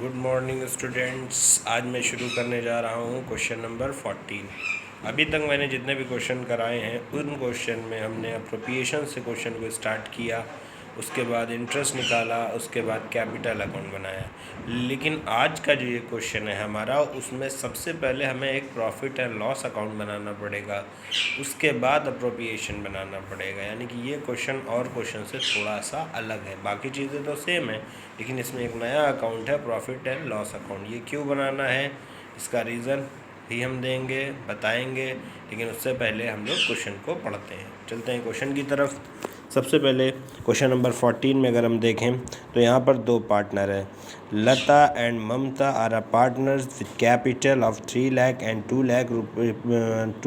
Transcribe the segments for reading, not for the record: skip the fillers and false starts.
Good morning students. आज मैं शुरू करने जा रहा हूँ क्वेश्चन नंबर 14। अभी तक मैंने जितने भी क्वेश्चन कराए हैं उन क्वेश्चन में हमने अप्रोप्रिएशन से क्वेश्चन को स्टार्ट किया, उसके बाद इंटरेस्ट निकाला, उसके बाद कैपिटल अकाउंट बनाया। लेकिन आज का जो ये क्वेश्चन है हमारा, उसमें सबसे पहले हमें एक प्रॉफिट एंड लॉस अकाउंट बनाना पड़ेगा, उसके बाद अप्रोप्रिएशन बनाना पड़ेगा। यानी कि ये क्वेश्चन और क्वेश्चन से थोड़ा सा अलग है। बाकी चीज़ें तो सेम है, लेकिन इसमें एक नया अकाउंट है प्रॉफिट एंड लॉस अकाउंट। ये क्यों बनाना है, इसका रीज़न भी हम देंगे, बताएंगे। लेकिन उससे पहले हम लोग क्वेश्चन को पढ़ते हैं, चलते हैं क्वेश्चन की तरफ। सबसे पहले क्वेश्चन नंबर 14 में अगर हम देखें तो यहाँ पर दो पार्टनर है, Lata and Mamta are a partners with capital of 3 lakh and 2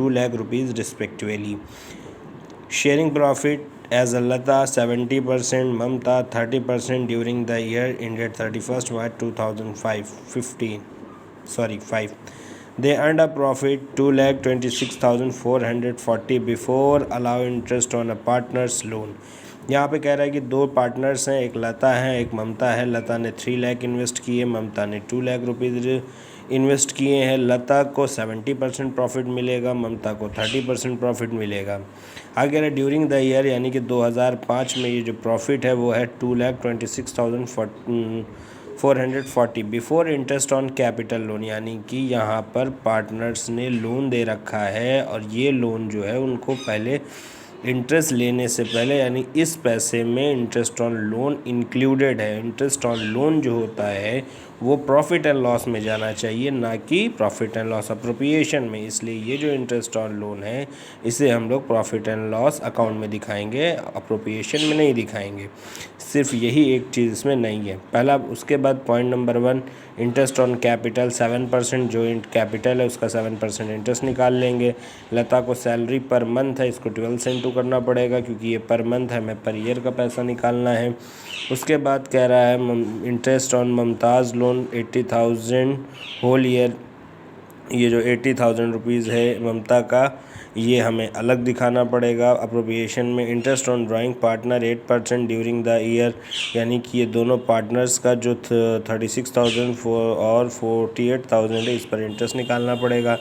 lakh rupees respectively, sharing profit as a Lata 70%, Mamta 30% during the year ended 31st March 2005. They earned a profit 2,26,440 before allowing interest on a partner's loan. यहाँ पे कह रहा है कि दो partners हैं, एक लता है एक ममता है। लता ने 3 लाख इन्वेस्ट किए, ममता ने 2 लाख रुपीज़ इन्वेस्ट किए हैं। लता को 70% प्रॉफिट मिलेगा, ममता को 30% प्रॉफिट मिलेगा। आगे है ड्यूरिंग द ईयर, यानी कि 2005 में ये जो प्रॉफिट है वो है 2,26,440 before interest on capital loan, यानी कि यहाँ पर पार्टनर्स ने लोन दे रखा है और ये लोन जो है उनको पहले इंटरेस्ट लेने से पहले, यानी इस पैसे में इंटरेस्ट ऑन लोन इंक्लूडेड है। इंटरेस्ट ऑन लोन जो होता है वो प्रॉफिट एंड लॉस में जाना चाहिए, ना कि प्रॉफिट एंड लॉस अप्रोप्रिएशन में। इसलिए ये जो इंटरेस्ट ऑन लोन है इसे हम लोग प्रॉफिट एंड लॉस अकाउंट में दिखाएंगे, अप्रोप्रिएशन में नहीं दिखाएंगे। सिर्फ यही एक चीज़ इसमें नहीं है पहला। उसके बाद point number 1, interest on capital 7%, जो कैपिटल है उसका 7% इंटरेस्ट निकाल लेंगे। लता को सैलरी पर मंथ है, इसको 12 से इंटू करना पड़ेगा क्योंकि ये पर मंथ है, हमें पर ईयर का पैसा निकालना है। उसके बाद कह रहा है interest on Mamta's loan 80,000 whole year. ये जो 80,000 रुपीज़ है ममता का, ये हमें अलग दिखाना पड़ेगा अप्रोप्रिएशन में। Interest on drawing partner 8% during the year, यानी कि ये दोनों पार्टनर्स का जो 36,000 और 48,000 है, इस पर इंटरेस्ट निकालना पड़ेगा।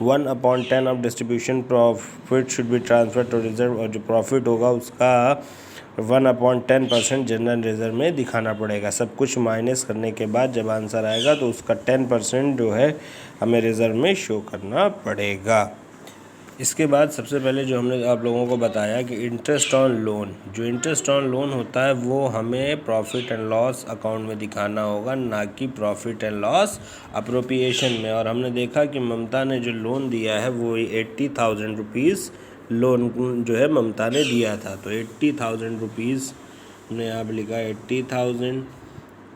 1/10 of distribution profit should be transfer to reserve, और जो प्रॉफिट होगा उसका 1/10% जनरल रिजर्व में दिखाना पड़ेगा। सब कुछ माइनस करने के बाद जब आंसर आएगा तो उसका 10% जो है हमें रिजर्व में शो करना पड़ेगा। इसके बाद सबसे पहले जो हमने आप लोगों को बताया कि इंटरेस्ट ऑन लोन, जो इंटरेस्ट ऑन लोन होता है वो हमें प्रॉफिट एंड लॉस अकाउंट में दिखाना होगा, ना कि प्रॉफिट एंड लॉस अप्रोप्रिएशन में। और हमने देखा कि ममता ने जो लोन दिया है वो 80,000 रुपीज़ लोन जो है ममता ने दिया था। तो 80,000 रुपीज़ हमने यहाँ पर लिखा 80,000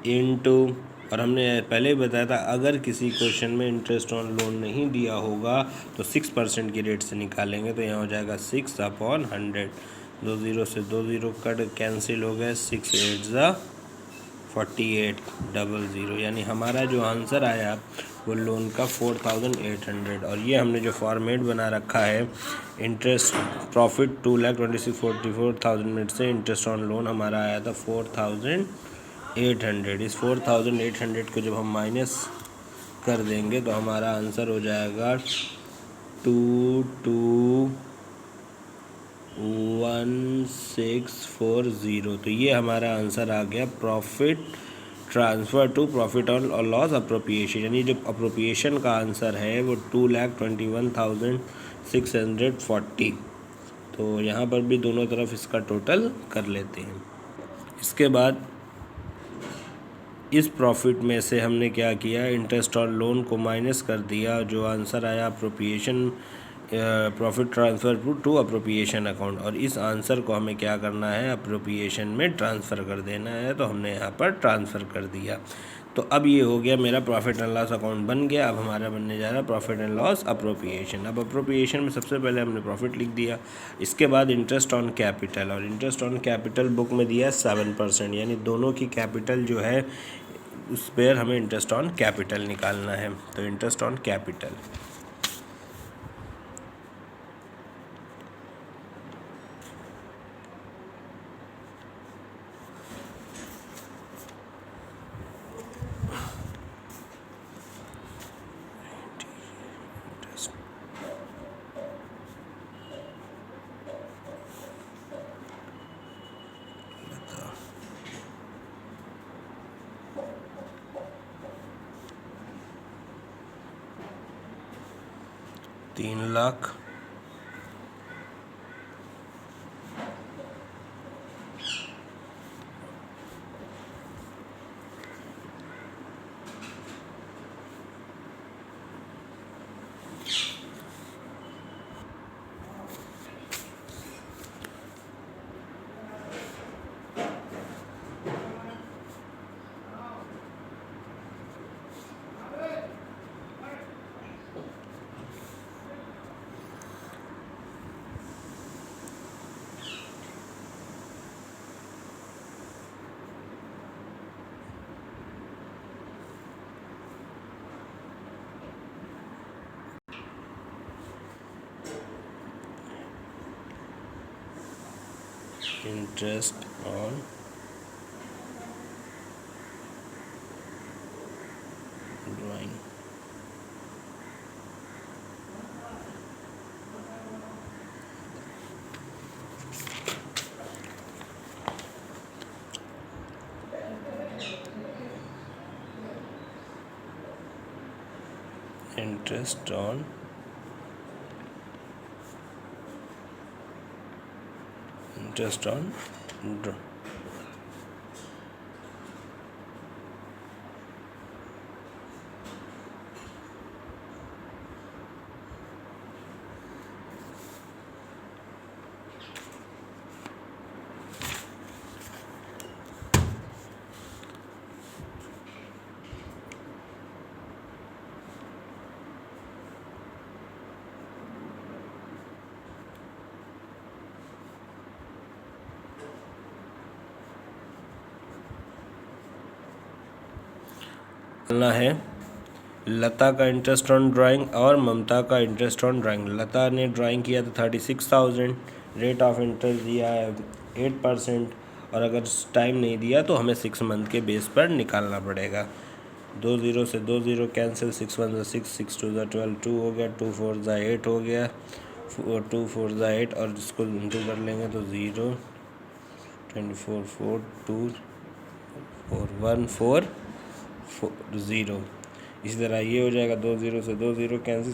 इंटू, और हमने पहले ही बताया था अगर किसी क्वेश्चन में इंटरेस्ट ऑन लोन नहीं दिया होगा तो 6% की रेट से निकालेंगे। तो यहाँ हो जाएगा 6/100। 2 0 से 2 0 कट कैंसिल हो गए, 6 8 ज़ा 4800, यानी हमारा जो आंसर आया वो लोन का 4,800। और ये हमने जो फॉर्मेट बना रखा है, इंटरेस्ट प्रॉफिट 2,26,44,000 मिनट से इंटरेस्ट ऑन लोन हमारा आया था 4,800। इस 4,800 को जब हम माइनस कर देंगे तो हमारा आंसर हो जाएगा 221640। तो ये हमारा आंसर आ गया प्रॉफिट ट्रांसफ़र टू प्रॉफिट और लॉस अप्रोप्रिएशन, यानी जो अप्रोप्रिएशन का आंसर है वो 2,21,640। तो यहाँ पर भी दोनों तरफ इसका टोटल कर लेते हैं। इसके बाद इस प्रॉफिट में से हमने क्या किया, इंटरेस्ट और लोन को माइनस कर दिया, जो आंसर आया appropriation profit transfer to appropriation account. और इस आंसर को हमें क्या करना है, अप्रोप्रिएशन में ट्रांसफ़र कर देना है। तो हमने यहाँ पर ट्रांसफ़र कर दिया। तो अब ये हो गया मेरा प्रॉफिट एंड लॉस अकाउंट बन गया। अब हमारा बनने जा रहा है प्रॉफिट एंड लॉस अप्रोप्रिएशन। अब अप्रोप्रिएशन में सबसे पहले हमने प्रॉफिट लिख दिया, इसके बाद इंटरेस्ट ऑन कैपिटल, और इंटरेस्ट ऑन कैपिटल बुक में दिया 7%, यानी दोनों की कैपिटल जो है उस पर हमें इंटरेस्ट ऑन कैपिटल निकालना है। तो interest on capital, 3,00,000, interest on drawing, interest on करना है लता का इंटरेस्ट ऑन ड्राइंग और ममता का इंटरेस्ट ऑन ड्राइंग। लता ने ड्राइंग किया तो 36,000, रेट ऑफ इंटरेस्ट दिया है 8%, और अगर टाइम नहीं दिया तो हमें 6 मंथ के बेस पर निकालना पड़ेगा। 2 0 से 2 0 कैंसिल, 6 1 6, 6 2 12, 2 हो गया, 2 4 8 हो गया, 2 4 8, और इसको इंटू कर लेंगे तो 0 24 4 2 4 1 4 0। इसी तरह ये हो जाएगा, 2 0 से 2 0 कैंसिल,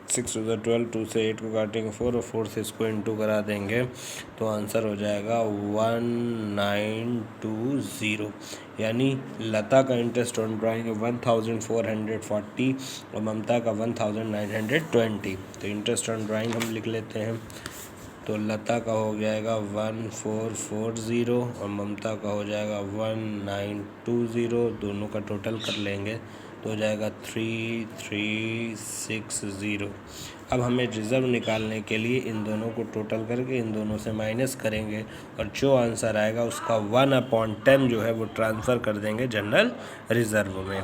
6 2 12, 2 से 8 को काटेंगे 4, और 4 से इसको इंटू करा देंगे तो आंसर हो जाएगा 1920। यानी लता का इंटरेस्ट ऑन ड्राइंग 1440 और ममता का 1920। तो इंटरेस्ट ऑन ड्राइंग हम लिख लेते हैं, तो लता का हो जाएगा 1440 और ममता का हो जाएगा 1920। दोनों का टोटल कर लेंगे तो हो जाएगा 3360। अब हमें रिज़र्व निकालने के लिए इन दोनों को टोटल करके इन दोनों से माइनस करेंगे और जो आंसर आएगा उसका 1/10 जो है वो ट्रांसफ़र कर देंगे जनरल रिज़र्व में।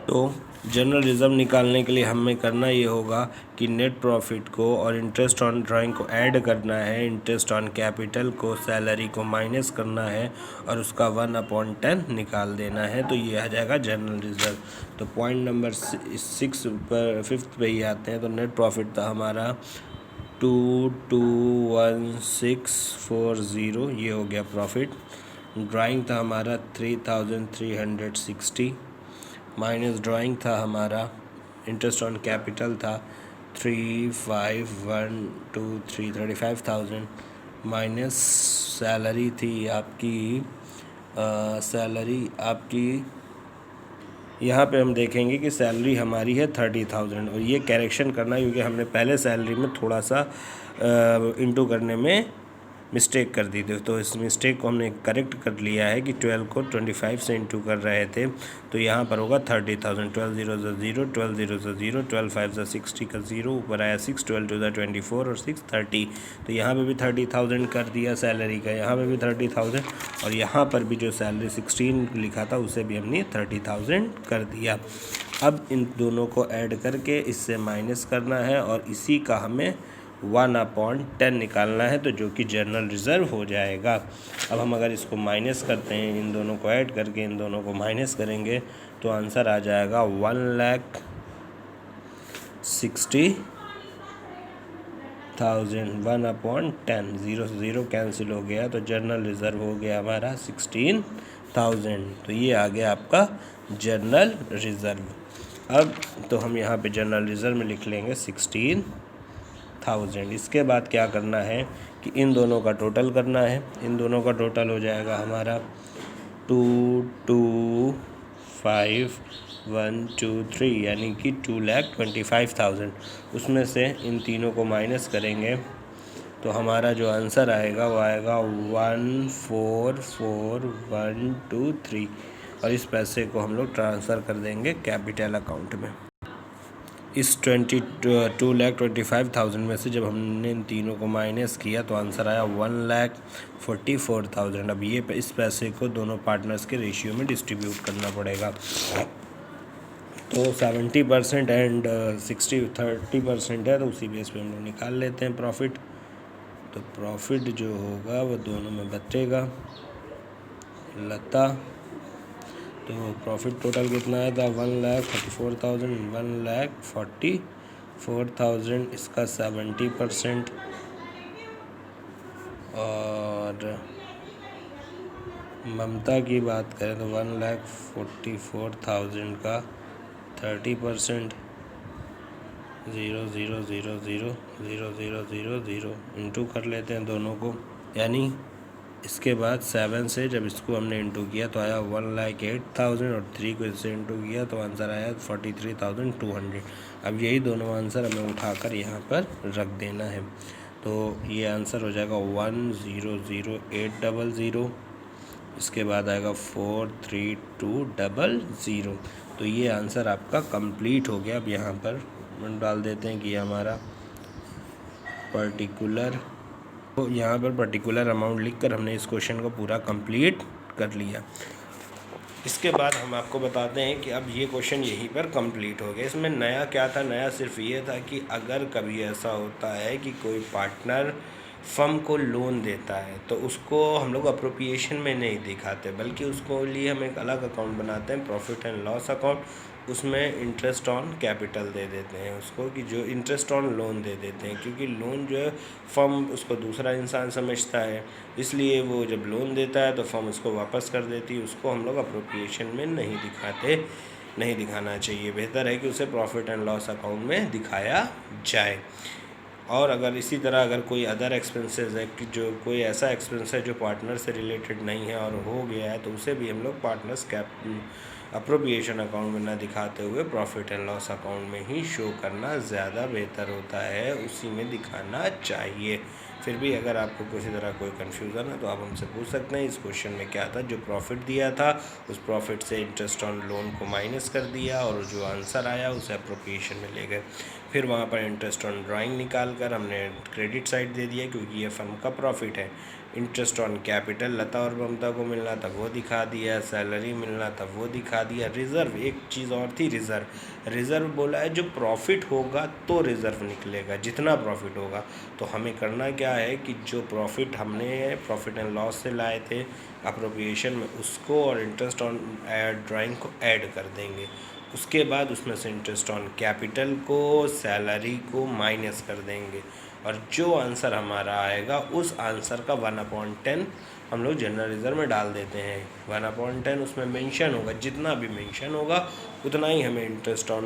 तो जनरल रिज़र्व निकालने के लिए हमें करना ये होगा कि नेट प्रॉफिट को और इंटरेस्ट ऑन ड्राइंग को ऐड करना है, इंटरेस्ट ऑन कैपिटल को, सैलरी को माइनस करना है और उसका 1/10 निकाल देना है। तो ये आ जाएगा जनरल रिज़र्व। तो पॉइंट नंबर 6 पर 5th पे ही आते हैं। तो नेट प्रॉफिट था हमारा 221640, ये हो गया प्रॉफिट। ड्राइंग था हमारा 3360, माइनस ड्राइंग था हमारा, इंटरेस्ट ऑन कैपिटल था 3512 35,000, माइनस सैलरी थी आपकी सैलरी आपकी यहाँ पे हम देखेंगे कि सैलरी हमारी है 30,000, और ये करेक्शन करना क्योंकि हमने पहले सैलरी में थोड़ा सा इंटू करने में मिस्टेक कर दी थी। तो इस मिस्टेक को हमने करेक्ट कर लिया है कि 12 को 25 से इंटू कर रहे थे, तो यहाँ पर होगा 30,000। 12 0 0 0, 12 0 0, 12 5 60 का 0, ऊपर आया 6, 12 2 24 और 6 30। तो यहाँ पे भी 30,000 कर दिया सैलरी का, यहाँ पे भी 30,000, और यहाँ पर भी जो सैलरी 16 लिखा था उसे भी हमने 30,000 कर दिया। अब इन दोनों को ऐड करके इससे माइनस करना है और इसी का हमें 1/10 निकालना है, तो जो कि जनरल रिज़र्व हो जाएगा। अब हम अगर इसको माइनस करते हैं, इन दोनों को ऐड करके इन दोनों को माइनस करेंगे तो आंसर आ जाएगा 1,60,000। 1/10, 0 से 0 कैंसिल हो गया, तो जनरल रिज़र्व हो गया हमारा 16,000। तो ये आ गया आपका जनरल रिज़र्व। अब तो हम यहाँ पे जनरल रिज़र्व में लिख लेंगे 16,000। 1000। इसके बाद क्या करना है कि इन दोनों का टोटल करना है। इन दोनों का टोटल हो जाएगा हमारा 225123 यानी कि 2,25,000। उसमें से इन तीनों को माइनस करेंगे तो हमारा जो आंसर आएगा वो आएगा 144123 और इस पैसे को हम लोग ट्रांसफ़र कर देंगे कैपिटल अकाउंट में। इस 2,25,000 में से जब हमने इन तीनों को माइनस किया तो आंसर आया 1,44,000। अब ये इस पैसे को दोनों पार्टनर्स के रेशियो में डिस्ट्रीब्यूट करना पड़ेगा। तो 70% एंड 30% है, तो उसी बेस पे हम लोग निकाल लेते हैं प्रॉफिट। तो प्रॉफिट जो होगा वो दोनों में बचेगा। लता तो प्रॉफिट टोटल कितना आया था 1,44,000, 1,44,000 इसका 70%, और ममता की बात करें तो 1,44,000 का 30%, 0,0,0,0,0,0,0,0 इंटू कर लेते हैं दोनों को, यानी इसके बाद 7 से जब इसको हमने इंटू किया तो आया 1,08,000 और 3 को इससे इंटू किया तो आंसर आया 43,200। अब यही दोनों आंसर हमें उठाकर यहाँ पर रख देना है। तो ये आंसर हो जाएगा 1,008,000। इसके बाद आएगा 43200। तो ये आंसर आपका कंप्लीट हो गया। अब यहाँ पर डाल देते हैं कि हमारा पर्टिकुलर, तो यहाँ पर पर्टिकुलर अमाउंट लिखकर हमने इस क्वेश्चन को पूरा कंप्लीट कर लिया। इसके बाद हम आपको बताते हैं कि अब ये क्वेश्चन यहीं पर कंप्लीट हो गया। इसमें नया क्या था? नया सिर्फ ये था कि अगर कभी ऐसा होता है कि कोई पार्टनर फर्म को लोन देता है तो उसको हम लोग अप्रोप्रिएशन में नहीं दिखाते, बल्कि उसको लिए हम एक अलग अकाउंट बनाते हैं, प्रॉफिट एंड लॉस अकाउंट। उसमें इंटरेस्ट ऑन कैपिटल दे देते हैं उसको, कि जो इंटरेस्ट ऑन लोन दे देते हैं, क्योंकि लोन जो है फर्म उसको दूसरा इंसान समझता है, इसलिए वो जब लोन देता है तो फर्म उसको वापस कर देती है। उसको हम लोग अप्रोप्रिएशन में नहीं दिखाते, नहीं दिखाना चाहिए। बेहतर है कि उसे प्रॉफिट एंड लॉस अकाउंट में दिखाया जाए। और अगर इसी तरह अगर कोई अदर एक्सपेंसेस है कि जो कोई ऐसा एक्सपेंस है जो पार्टनर से रिलेटेड नहीं है और हो गया है, तो उसे भी हम लोग पार्टनर्स अप्रोप्रिएशन अकाउंट में ना दिखाते हुए प्रॉफिट एंड लॉस अकाउंट में ही शो करना ज़्यादा बेहतर होता है, उसी में दिखाना चाहिए। फिर भी अगर आपको किसी तरह कोई कन्फ्यूज़न है तो आप हमसे पूछ सकते हैं। इस क्वेश्चन में क्या था, जो प्रॉफिट दिया था उस प्रॉफिट से इंटरेस्ट ऑन लोन को माइनस कर दिया और जो आंसर आया उसे अप्रोप्रिएशन में ले गए। फिर वहाँ पर इंटरेस्ट ऑन ड्राइंग निकाल कर हमने क्रेडिट साइड दे दिया, क्योंकि ये फर्म का प्रॉफिट है। इंटरेस्ट ऑन कैपिटल लता और ममता को मिलना था वो दिखा दिया, सैलरी मिलना था वो दिखा दिया। रिज़र्व, एक चीज़ और थी, रिज़र्व बोला है जो प्रॉफिट होगा तो रिज़र्व निकलेगा, जितना प्रॉफिट होगा। तो हमें करना क्या है कि जो प्रॉफिट हमने प्रॉफिट एंड लॉस से लाए थे अप्रोप्रिएशन में, उसको और इंटरेस्ट ऑन ड्राइंग को ऐड कर देंगे। उसके बाद उसमें से इंटरेस्ट ऑन कैपिटल को, सैलरी को माइनस कर देंगे, और जो आंसर हमारा आएगा उस आंसर का 1/10 हम लोग जनरल रिज़र्व में डाल देते हैं। 1/10 उसमें मेंशन होगा, जितना भी मेंशन होगा उतना ही हमें इंटरेस्ट ऑन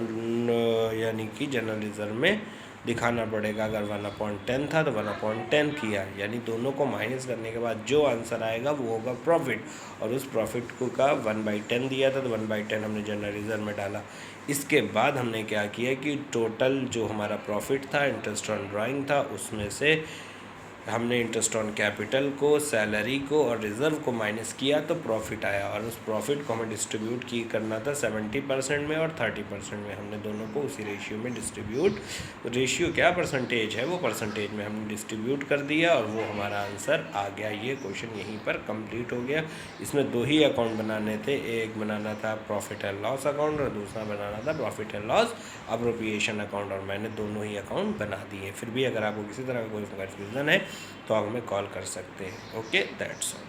यानी कि जनरल रिज़र्व में दिखाना पड़ेगा। अगर 1/10 था तो 1/10 किया, यानी दोनों को माइनस करने के बाद जो आंसर आएगा वो होगा प्रॉफिट, और उस प्रॉफिट को का 1/10 दिया था तो 1/10 हमने जनरल रिज़र्व में डाला। इसके बाद हमने क्या किया कि टोटल जो हमारा प्रॉफिट था इंटरेस्ट ऑन ड्राइंग था, उसमें से हमने इंटरेस्ट ऑन कैपिटल को, सैलरी को और रिज़र्व को माइनस किया तो प्रॉफिट आया, और उस प्रॉफिट को हमें डिस्ट्रीब्यूट करना था 70% में और 30% में। हमने दोनों को उसी रेशियो में डिस्ट्रीब्यूट, रेशियो क्या परसेंटेज है वो परसेंटेज में हमने डिस्ट्रीब्यूट कर दिया, और वो हमारा आंसर आ गया। ये क्वेश्चन यहीं पर कंप्लीट हो गया। इसमें 2 ही अकाउंट बनाने थे, एक बनाना था प्रॉफिट एंड लॉस अकाउंट और दूसरा बनाना था profit and loss appropriation account, और मैंने दोनों ही अकाउंट बना दिए। फिर भी अगर आपको किसी तरह का कोई कन्फ्यूज़न है तो आप हमें कॉल कर सकते हैं। Okay, that's all.